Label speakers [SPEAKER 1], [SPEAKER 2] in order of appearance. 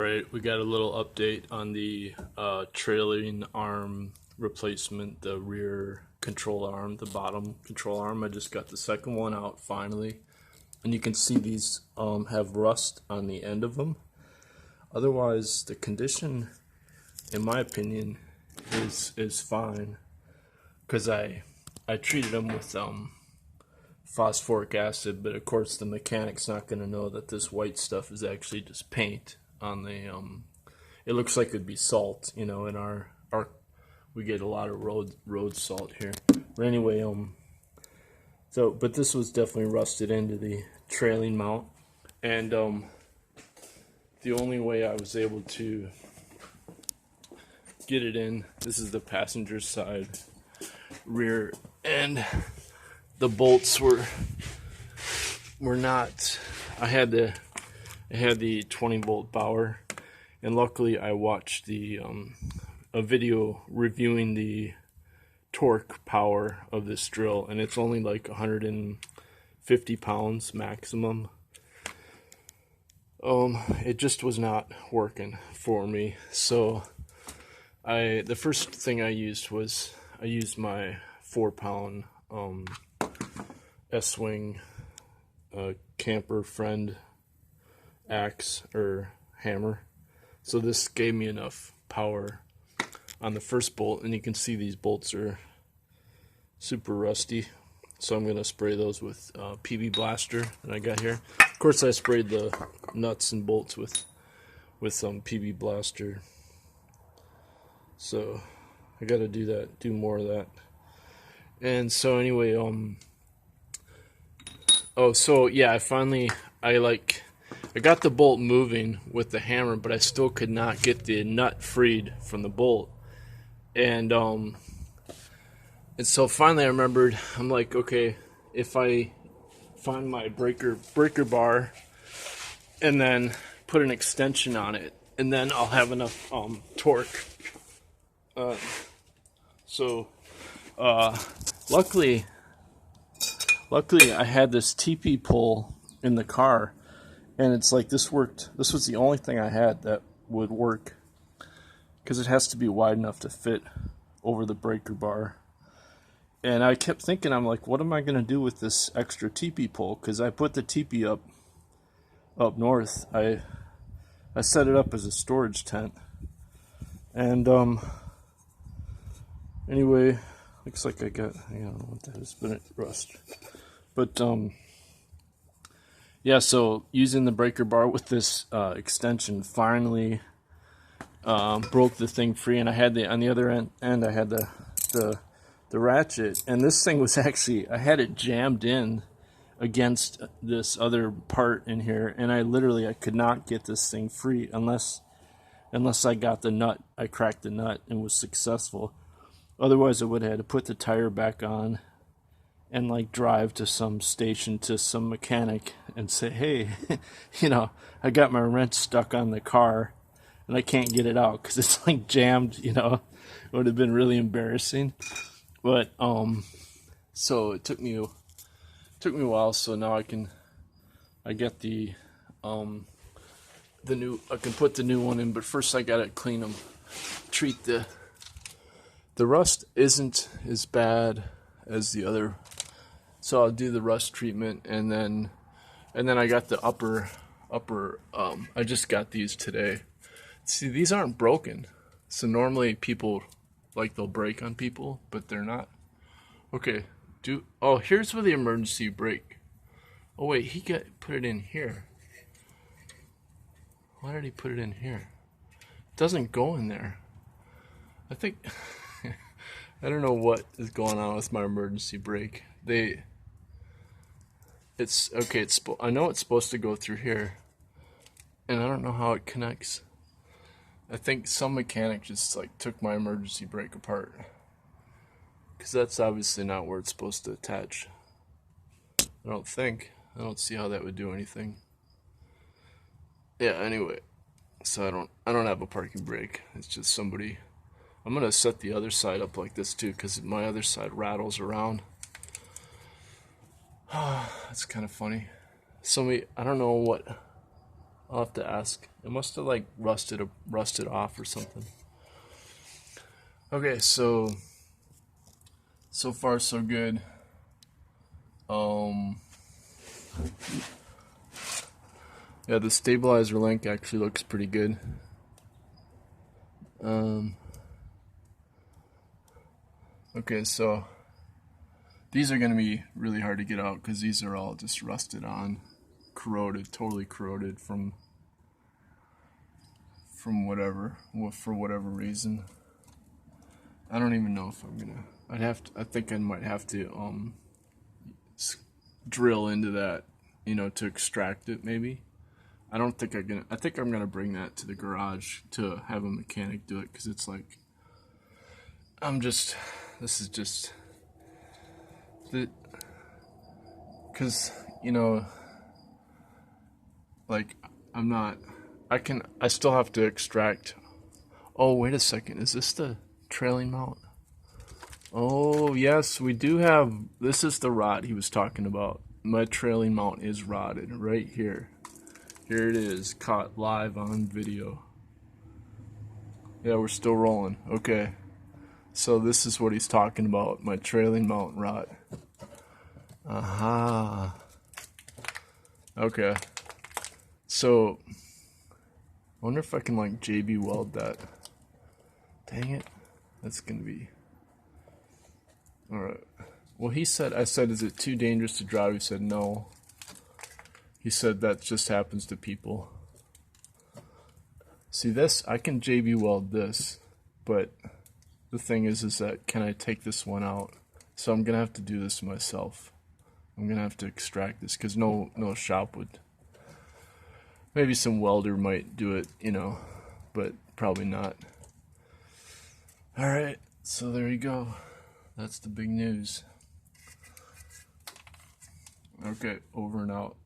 [SPEAKER 1] Right, we got a little update on the trailing arm replacement, the rear control arm, the bottom control arm. I just got the second one out finally, and you can see these have rust on the end of them. Otherwise, the condition, in my opinion, is fine because I treated them with phosphoric acid, but of course the mechanic's not going to know that this white stuff is actually just paint on the it looks like it'd be salt, you know, in our we get a lot of road salt here. But anyway, but this was definitely rusted into the trailing mount, and the only way I was able to get it in, this is the passenger side rear, and the bolts were not, I had the 20-volt Bauer, and luckily I watched a video reviewing the torque power of this drill, and it's only like 150 pounds maximum. It just was not working for me, so the first thing I used was my 4-pound S-Wing camper friend axe or hammer. So this gave me enough power on the first bolt, and you can see these bolts are super rusty. So I'm gonna spray those with PB Blaster that I got here. Of course, I sprayed the nuts and bolts with some PB Blaster. So I got to do more of that. And so anyway, so yeah, I got the bolt moving with the hammer, but I still could not get the nut freed from the bolt. And so finally I remembered, I'm like, okay, if I find my breaker bar and then put an extension on it, and then I'll have enough torque. Luckily I had this TP pull in the car, and it's like this worked. This was the only thing I had that would work, because it has to be wide enough to fit over the breaker bar. And I kept thinking, I'm like, what am I going to do with this extra TP pull? Because I put the TP up north. I set it up as a storage tent. And anyway, looks like I don't know what that is, but it rust. But yeah, so using the breaker bar with this extension finally broke the thing free, and I had on the other end I had the ratchet, and this thing was actually, I had it jammed in against this other part in here, and I could not get this thing free unless I got the nut. I cracked the nut and was successful. Otherwise I would have had to put the tire back on and like drive to some station, to some mechanic, and say, hey, you know, I got my wrench stuck on the car and I can't get it out because it's like jammed, you know. It would have been really embarrassing. But so it took me a while. So now I get the new, I can put the new one in, but first I gotta clean them. Treat the rust isn't as bad as the other, so I'll do the rust treatment, and then I got the upper I just got these today. See, these aren't broken. So normally people, like, they'll break on people, but they're not. Okay, here's where the emergency brake. Oh wait, he put it in here. Why did he put it in here? It doesn't go in there. I think I don't know what is going on with my emergency brake. It's okay. I know it's supposed to go through here, and I don't know how it connects. I think some mechanic just like took my emergency brake apart, because that's obviously not where it's supposed to attach. I don't see how that would do anything. Yeah. Anyway, so I don't have a parking brake. It's just somebody. I'm gonna set the other side up like this too, because my other side rattles around. That's kind of funny. I don't know what I'll have to ask. It must have like rusted off or something. Okay, so far so good. Yeah, the stabilizer link actually looks pretty good. Okay, so these are going to be really hard to get out because these are all just rusted on, corroded, totally corroded from whatever, for whatever reason. I don't even know if I'm gonna. I think I might have to drill into that, to extract it maybe. I think I'm gonna bring that to the garage to have a mechanic do it because it's like this is just the because like I still have to extract. Oh, wait a second, is this the trailing mount? Oh yes, we do have, this is the rod he was talking about. My trailing mount is rotted right here. Here it is, caught live on video. Yeah, we're still rolling. Okay, so this is what he's talking about, my trailing mount rod. Aha. Okay, so I wonder if I can like JB weld that. Dang it, that's gonna be alright. Well, I said, is it too dangerous to drive? He said no. He said that just happens to people. See this, I can JB weld this, but the thing is that can I take this one out? So I'm gonna have to do this myself. I'm gonna have to extract this because no shop would. Maybe some welder might do it, but probably not. Alright, so there you go. That's the big news. Okay, over and out.